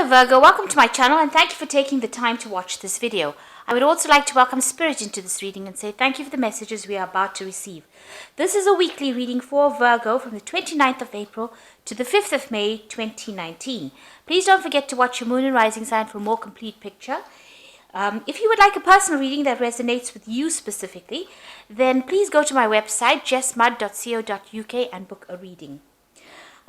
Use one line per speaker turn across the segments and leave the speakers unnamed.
Hello Virgo, welcome to my channel and thank you for taking the time to watch this video. I would also like to welcome Spirit into this reading and say thank you for the messages we are about to receive. This is a weekly reading for Virgo from the 29th of April to the 5th of May 2019. Please don't forget to watch your moon and rising sign for a more complete picture. If you would like a personal reading that resonates with you specifically, then please go to my website jessmud.co.uk and book a reading.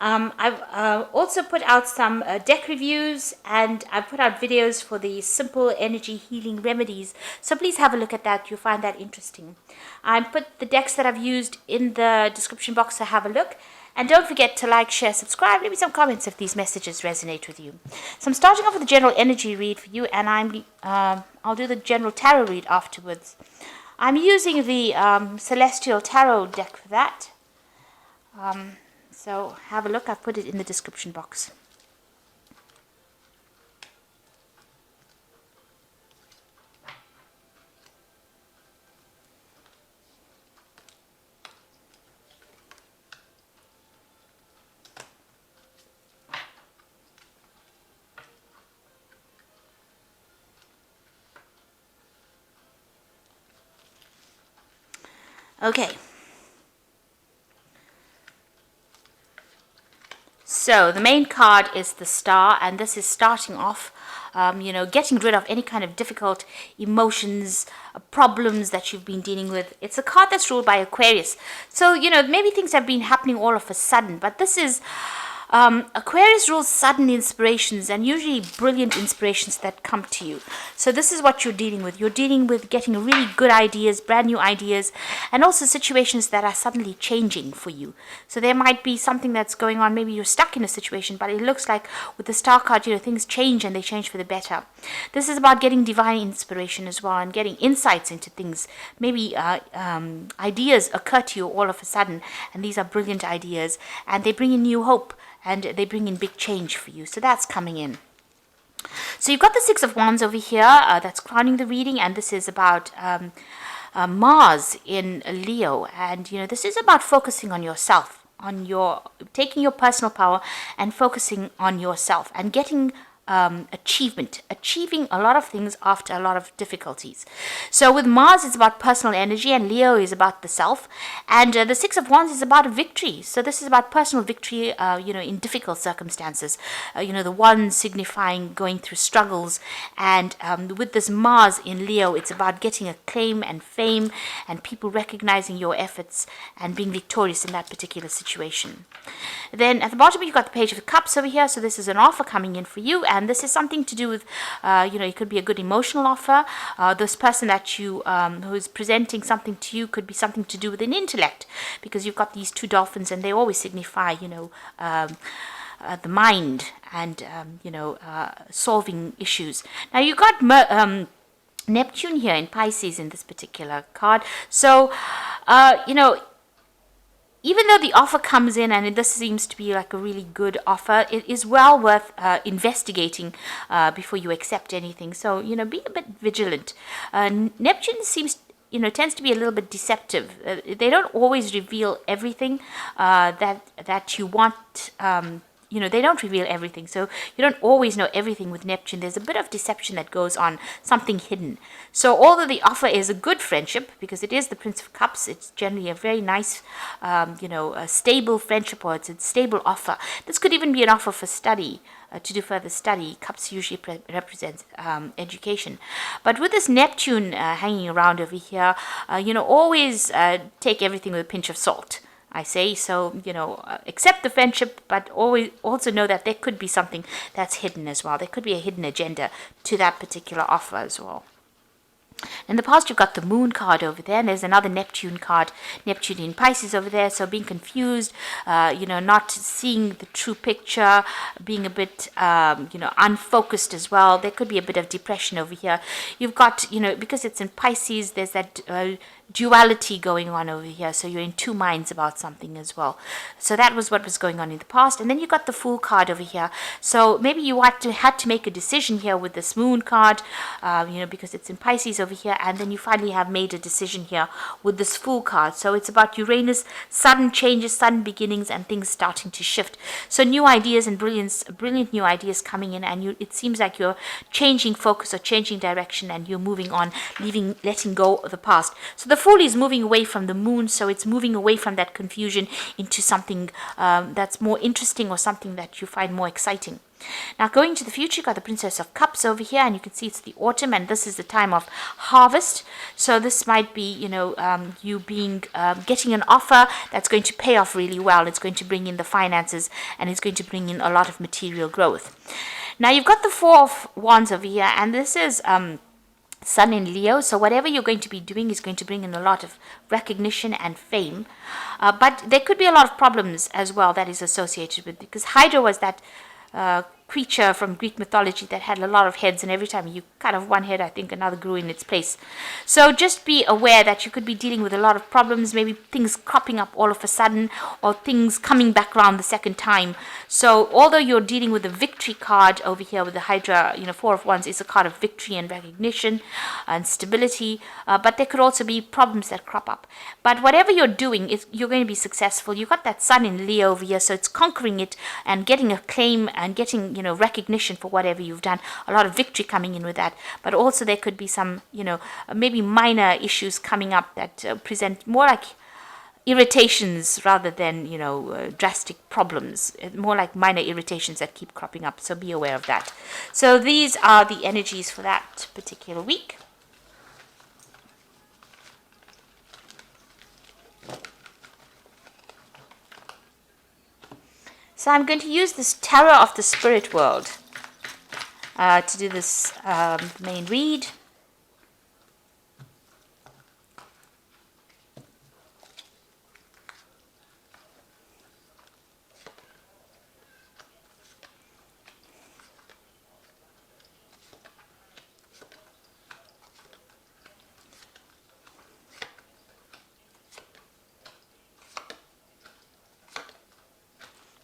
I've also put out some deck reviews, and I've put out videos for the simple energy healing remedies, so please have a look at that. You'll find that interesting. I put the decks that I've used in the description box, so have a look. And don't forget to like, share, subscribe, leave me some comments if these messages resonate with you. So I'm starting off with the general energy read for you, and I'll do the general tarot read afterwards. I'm using the Celestial Tarot deck for that. So have a look, I've put it in the description box. Okay. So the main card is the Star, and this is starting off, getting rid of any kind of difficult emotions, problems that you've been dealing with. It's a card that's ruled by Aquarius. So, maybe things have been happening all of a sudden, but this is Aquarius rules sudden inspirations and usually brilliant inspirations that come to you. So this is what you're dealing with. You're dealing with getting really good ideas, brand new ideas, and also situations that are suddenly changing for you. So there might be something that's going on. Maybe you're stuck in a situation, but it looks like with the Star card, things change and they change for the better. This is about getting divine inspiration as well and getting insights into things. Maybe ideas occur to you all of a sudden, and these are brilliant ideas, and they bring in new hope. And they bring in big change for you. So that's coming in. So you've got the Six of Wands over here. That's crowning the reading. And this is about Mars in Leo. And, this is about focusing on yourself. Taking your personal power and focusing on yourself. And getting achieving a lot of things after a lot of difficulties. So with Mars, it's about personal energy, and Leo is about the self, and the Six of Wands is about a victory. So this is about personal victory, in difficult circumstances. The one signifying going through struggles, and with this Mars in Leo, it's about getting acclaim and fame, and people recognizing your efforts and being victorious in that particular situation. Then at the bottom, you've got the Page of Cups over here. So this is an offer coming in for you, and this is something to do with, it could be a good emotional offer. This person that you, who is presenting something to you, could be something to do with an intellect, because you've got these two dolphins, and they always signify, the mind and, solving issues. Now you've got Neptune here in Pisces in this particular card. So, even though the offer comes in, and this seems to be like a really good offer, it is well worth investigating before you accept anything. So, be a bit vigilant. Neptune tends to be a little bit deceptive. They don't always reveal everything that you want. They don't reveal everything. So you don't always know everything with Neptune. There's a bit of deception that goes on, something hidden. So although the offer is a good friendship, because it is the Prince of Cups, it's generally a very nice, a stable friendship, or it's a stable offer. This could even be an offer for study, to do further study. Cups usually represents education. But with this Neptune hanging around over here, always take everything with a pinch of salt. I say, so, accept the friendship, but always also know that there could be something that's hidden as well. There could be a hidden agenda to that particular offer as well. In the past, you've got the Moon card over there, and there's another Neptune card, Neptune in Pisces over there. So being confused, not seeing the true picture, being a bit, unfocused as well. There could be a bit of depression over here. You've got, because it's in Pisces, there's that duality going on over here, so you're in two minds about something as well. So that was what was going on in the past. And then you got the Fool card over here, so maybe you had to make a decision here with this Moon card, because it's in Pisces over here, and then you finally have made a decision here with this Fool card. So it's about Uranus, sudden changes, sudden beginnings, and things starting to shift. So new ideas and brilliant new ideas coming in, and it seems like you're changing focus or changing direction, and you're moving on, letting go of the past. So the Fool is moving away from the Moon, so it's moving away from that confusion into something that's more interesting, or something that you find more exciting. Now, going to the future, you've got the Princess of Cups over here, and you can see it's the autumn, and this is the time of harvest. So this might be, you getting an offer that's going to pay off really well. It's going to bring in the finances, and it's going to bring in a lot of material growth. Now, you've got the Four of Wands over here, and this is Sun in Leo, so whatever you're going to be doing is going to bring in a lot of recognition and fame, but there could be a lot of problems as well that is associated with, because Hydra was that creature from Greek mythology that had a lot of heads, and every time you cut off one head, I think another grew in its place. So just be aware that you could be dealing with a lot of problems, maybe things cropping up all of a sudden, or things coming back around the second time. So although you're dealing with the victory card over here with the Hydra, Four of Wands is a card of victory and recognition and stability, but there could also be problems that crop up. But whatever you're doing, you're going to be successful. You've got that Sun in Leo over here, so it's conquering it and getting a claim and getting recognition for whatever you've done. A lot of victory coming in with that, but also there could be some maybe minor issues coming up that present more like irritations rather than drastic problems, more like minor irritations that keep cropping up. So be aware of that. So these are the energies for that particular week. So I'm going to use this Tarot of the Spirit World to do this main read.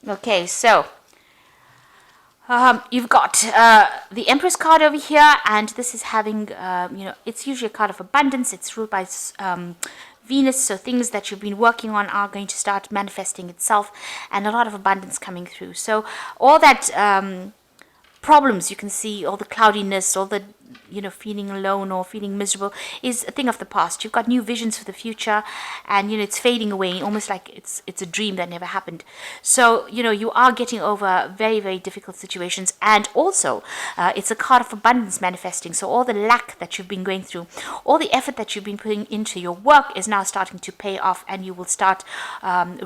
Okay, so you've got the Empress card over here, and this is having, it's usually a card of abundance. It's ruled by Venus, so things that you've been working on are going to start manifesting itself, and a lot of abundance coming through. So all that problems you can see, all the cloudiness, all the feeling alone or feeling miserable is a thing of the past. You've got new visions for the future, and it's fading away, almost like it's a dream that never happened. So you are getting over very, very difficult situations, and also it's a card of abundance manifesting. So all the lack that you've been going through, all the effort that you've been putting into your work is now starting to pay off, and you will start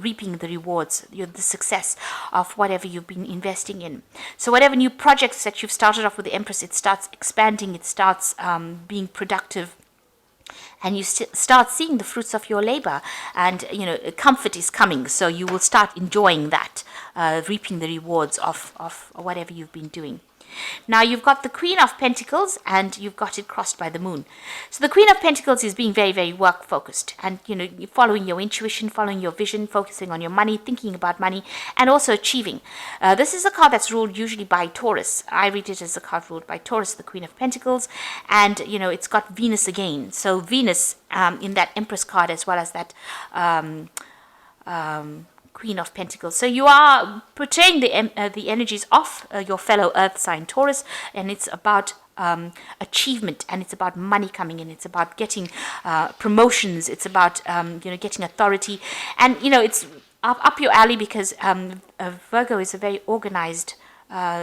reaping the rewards, the success of whatever you've been investing in. So whatever new projects that you've started off with the Empress, it starts expanding, it starts being productive, and you start seeing the fruits of your labor, and comfort is coming, so you will start enjoying that, reaping the rewards of whatever you've been doing. Now you've got the Queen of Pentacles, and you've got it crossed by the Moon. So the Queen of Pentacles is being very, very work focused, and following your intuition, following your vision, focusing on your money, thinking about money, and also achieving. This is a card that's ruled usually by Taurus. I read it as a card ruled by Taurus, the Queen of Pentacles, and it's got Venus again. So Venus in that Empress card, as well as that Queen of Pentacles. So you are portraying the energies of your fellow Earth sign Taurus, and it's about achievement, and it's about money coming in. It's about getting promotions. It's about getting authority, and it's up your alley, because Virgo is a very organized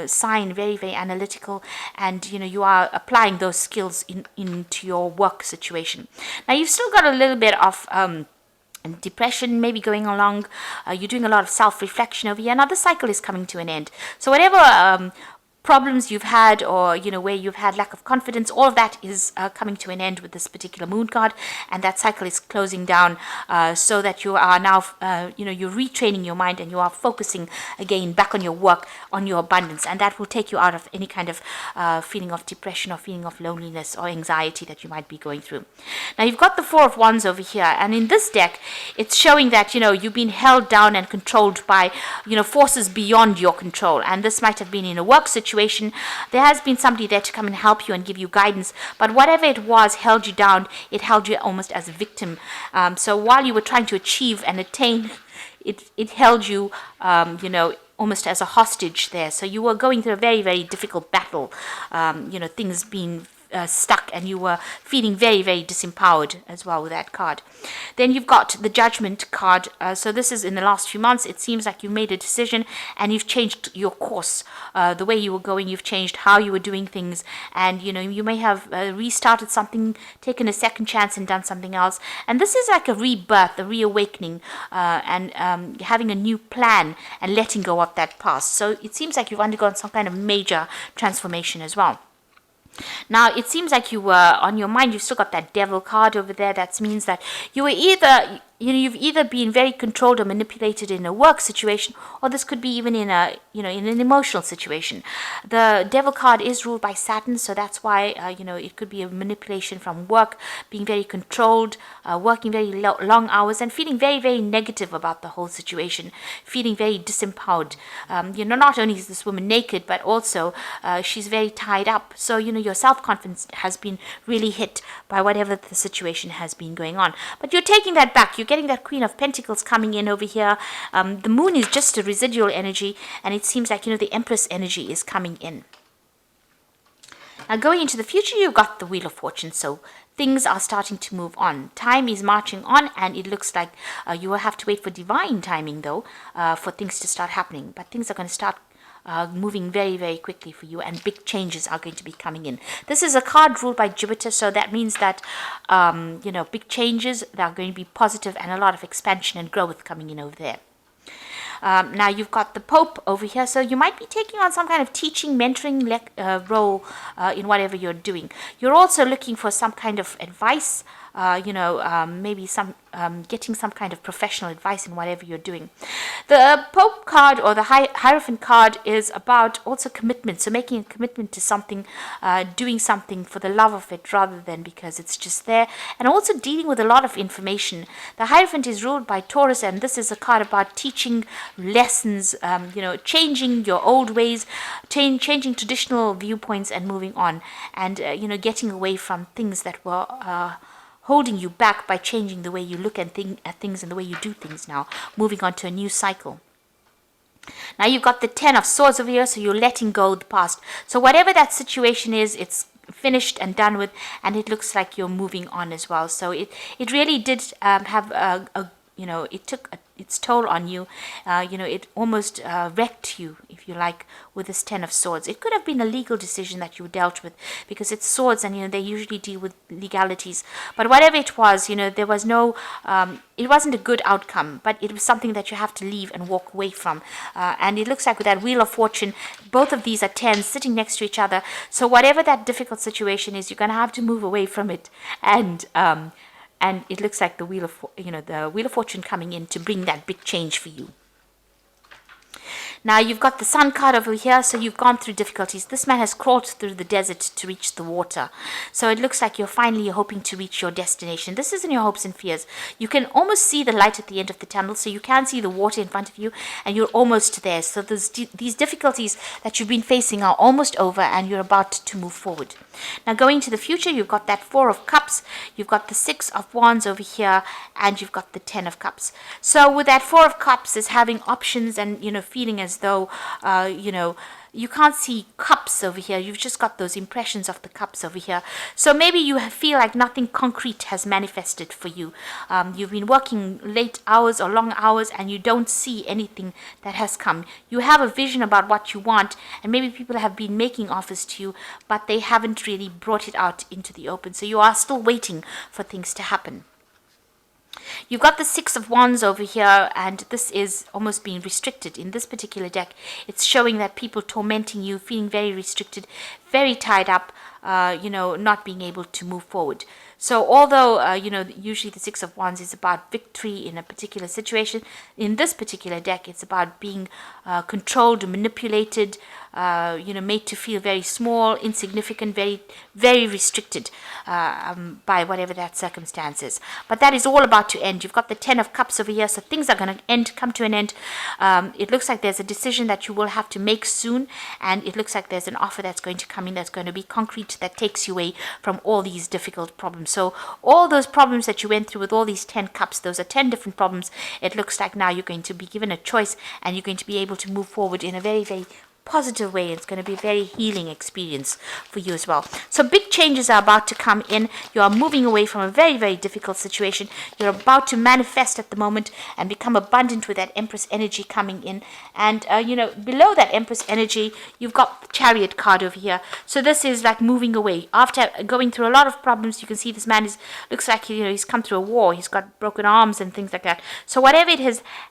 sign, very, very analytical, and you are applying those skills into your work situation. Now you've still got a little bit of and depression maybe going along. You're doing a lot of self-reflection over here. Now the cycle is coming to an end. So whatever problems you've had, or where you've had lack of confidence, all of that is coming to an end with this particular moon card, and that cycle is closing down, so that you are now you're retraining your mind, and you are focusing again back on your work, on your abundance, and that will take you out of any kind of feeling of depression or feeling of loneliness or anxiety that you might be going through. Now you've got the Four of Wands over here, and in this deck it's showing that you've been held down and controlled by forces beyond your control, and this might have been in a work situation. There has been somebody there to come and help you and give you guidance, but whatever it was held you down. It held you almost as a victim. So while you were trying to achieve and attain, it held you almost as a hostage there. So you were going through a very, very difficult battle, things being stuck, and you were feeling very, very disempowered as well with that card. Then you've got the Judgment card. So this is in the last few months. It seems like you made a decision and you've changed your course. The way you were going, you've changed how you were doing things, and you may have restarted something, taken a second chance and done something else. And this is like a rebirth, a reawakening, and having a new plan and letting go of that past. So it seems like you've undergone some kind of major transformation as well. Now, it seems like you were, on your mind, you've still got that Devil card over there. That means that you were either, you've either been very controlled or manipulated in a work situation, or this could be even in a, in an emotional situation. The Devil card is ruled by Saturn, so that's why, it could be a manipulation from work, being very controlled, working very long hours, and feeling very, very negative about the whole situation, feeling very disempowered. Not only is this woman naked, but also she's very tied up. So, your self-confidence has been really hit by whatever the situation has been going on. But you're taking that back. You're getting that Queen of Pentacles coming in over here. The moon is just a residual energy, and it seems like, the Empress energy is coming in. Now, going into the future, you've got the Wheel of Fortune. So things are starting to move on. Time is marching on, and it looks like you will have to wait for divine timing, though, for things to start happening. But things are going to start moving very, very quickly for you, and big changes are going to be coming in. This is a card ruled by Jupiter, so that means that, big changes that are going to be positive, and a lot of expansion and growth coming in over there. Now you've got the Pope over here, so you might be taking on some kind of teaching, mentoring role in whatever you're doing. You're also looking for some kind of advice, maybe getting some kind of professional advice in whatever you're doing. The Pope card, or the Hierophant card, is about also commitment. So making a commitment to something, doing something for the love of it rather than because it's just there, and also dealing with a lot of information. The Hierophant is ruled by Taurus, and this is a card about teaching lessons, changing your old ways, changing traditional viewpoints and moving on, and getting away from things that were holding you back, by changing the way you look at things and the way you do things now, moving on to a new cycle. Now you've got the Ten of Swords over here, so you're letting go of the past. So whatever that situation is, it's finished and done with, and it looks like you're moving on as well. So it really did have it took its toll on you. It almost wrecked you, if you like, with this Ten of Swords. It could have been a legal decision that you dealt with, because it's swords, and they usually deal with legalities. But whatever it was, there was no, it wasn't a good outcome, but it was something that you have to leave and walk away from. And it looks like with that Wheel of Fortune, both of these are tens sitting next to each other. So whatever that difficult situation is, you're going to have to move away from it. And it looks like the Wheel of Fortune coming in to bring that big change for you. Now you've got the Sun card over here, so you've gone through difficulties. This man has crawled through the desert to reach the water. So it looks like you're finally hoping to reach your destination. This isn't your hopes and fears. You can almost see the light at the end of the tunnel, so you can see the water in front of you, and you're almost there. So these difficulties that you've been facing are almost over, and you're about to move forward. Now going to the future, you've got that Four of Cups, you've got the Six of Wands over here, and you've got the Ten of Cups. So with that Four of Cups is having options, and feeling as though you can't see cups over here. You've just got those impressions of the cups over here. So maybe you feel like nothing concrete has manifested for you. You've been working late hours or long hours, and you don't see anything that has come. You have a vision about what you want, and maybe people have been making offers to you, but they haven't really brought it out into the open. So you are still waiting for things to happen. You've got the Six of Wands over here, and this is almost being restricted. In this particular deck, it's showing that people tormenting you, feeling very restricted, very tied up, not being able to move forward. So although, usually the Six of Wands is about victory in a particular situation, in this particular deck, it's about being controlled, manipulated, made to feel very small, insignificant, very, very restricted by whatever that circumstance is. But that is all about to end. You've got the Ten of Cups over here, so things are going to come to an end. It looks like there's a decision that you will have to make soon, and it looks like there's an offer that's going to come in that's going to be concrete, that takes you away from all these difficult problems. So all those problems that you went through with all these 10 cups, those are 10 different problems. It looks like now you're going to be given a choice, and you're going to be able to move forward in a very, very positive way. It's going to be a very healing experience for you as well. So big changes are about to come in. You are moving away from a very, very difficult situation. You're about to manifest at the moment and become abundant with that Empress energy coming in. And, below that Empress energy, you've got the Chariot card over here. So this is like moving away. After going through a lot of problems, you can see this man looks like, he's come through a war. He's got broken arms and things like that. So whatever it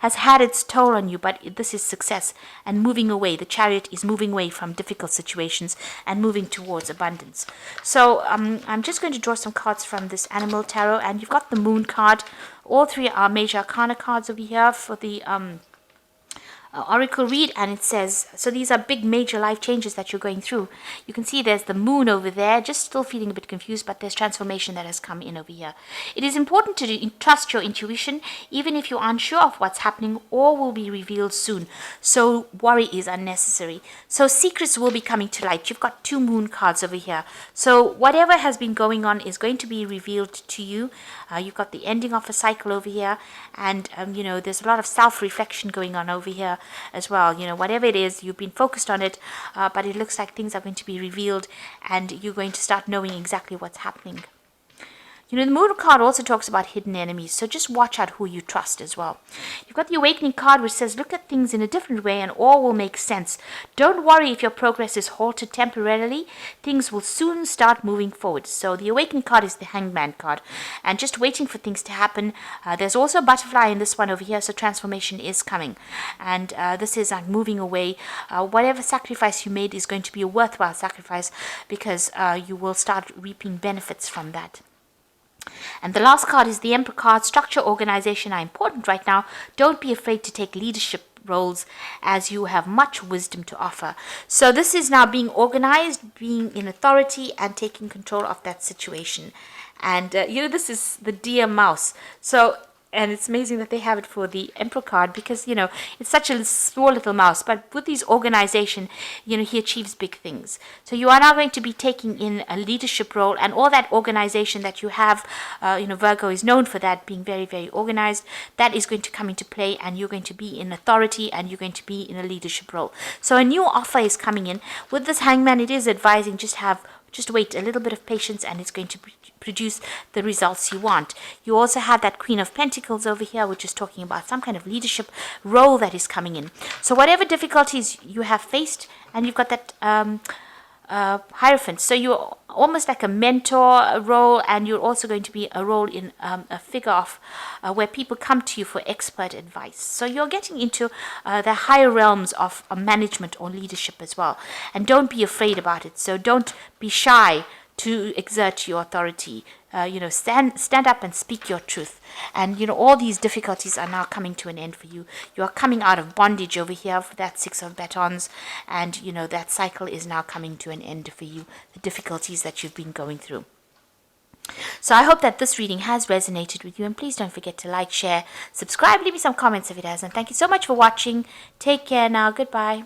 has had its toll on you, but this is success and moving away. The Chariot is moving away from difficult situations and moving towards abundance. So I'm just going to draw some cards from this Animal Tarot, and you've got the Moon card. All three are major arcana cards over here for the oracle read, and it says, so these are big major life changes that you're going through. You can see there's the moon over there, just still feeling a bit confused, but there's transformation that has come in over here. It is important to trust your intuition, even if you're unsure of what's happening. All will be revealed soon, so worry is unnecessary. So secrets will be coming to light. You've got two moon cards over here, so whatever has been going on is going to be revealed to you. You've got the ending of a cycle over here, and there's a lot of self-reflection going on over here as well. Whatever it is, you've been focused on it, but it looks like things are going to be revealed, and you're going to start knowing exactly what's happening. The Moon card also talks about hidden enemies, so just watch out who you trust as well. You've got the Awakening card, which says look at things in a different way and all will make sense. Don't worry if your progress is halted temporarily. Things will soon start moving forward. So the Awakening card is the Hangman card, and just waiting for things to happen. There's also a butterfly in this one over here, so transformation is coming. And this is like moving away. Whatever sacrifice you made is going to be a worthwhile sacrifice, because you will start reaping benefits from that. And the last card is the Emperor card. Structure, organization are important right now. Don't be afraid to take leadership roles, as you have much wisdom to offer. So this is now being organized, being in authority, and taking control of that situation. And this is the deer mouse. And it's amazing that they have it for the Emperor card, because, it's such a small little mouse. But with his organization, he achieves big things. So you are now going to be taking in a leadership role, and all that organization that you have, Virgo is known for that, being very, very organized. That is going to come into play, and you're going to be in authority, and you're going to be in a leadership role. So a new offer is coming in. With this Hangman, it is advising just wait a little bit of patience, and it's going to produce the results you want. You also have that Queen of Pentacles over here, which is talking about some kind of leadership role that is coming in. So whatever difficulties you have faced, and you've got that Hierophant. So you're almost like a mentor role, and you're also going to be a role in a figure of where people come to you for expert advice. So you're getting into the higher realms of management or leadership as well. And don't be afraid about it. So don't be shy to exert your authority. Stand up and speak your truth. And, all these difficulties are now coming to an end for you. You are coming out of bondage over here for that Six of Batons. And, that cycle is now coming to an end for you, the difficulties that you've been going through. So I hope that this reading has resonated with you. And please don't forget to like, share, subscribe, leave me some comments if it has. And thank you so much for watching. Take care now. Goodbye.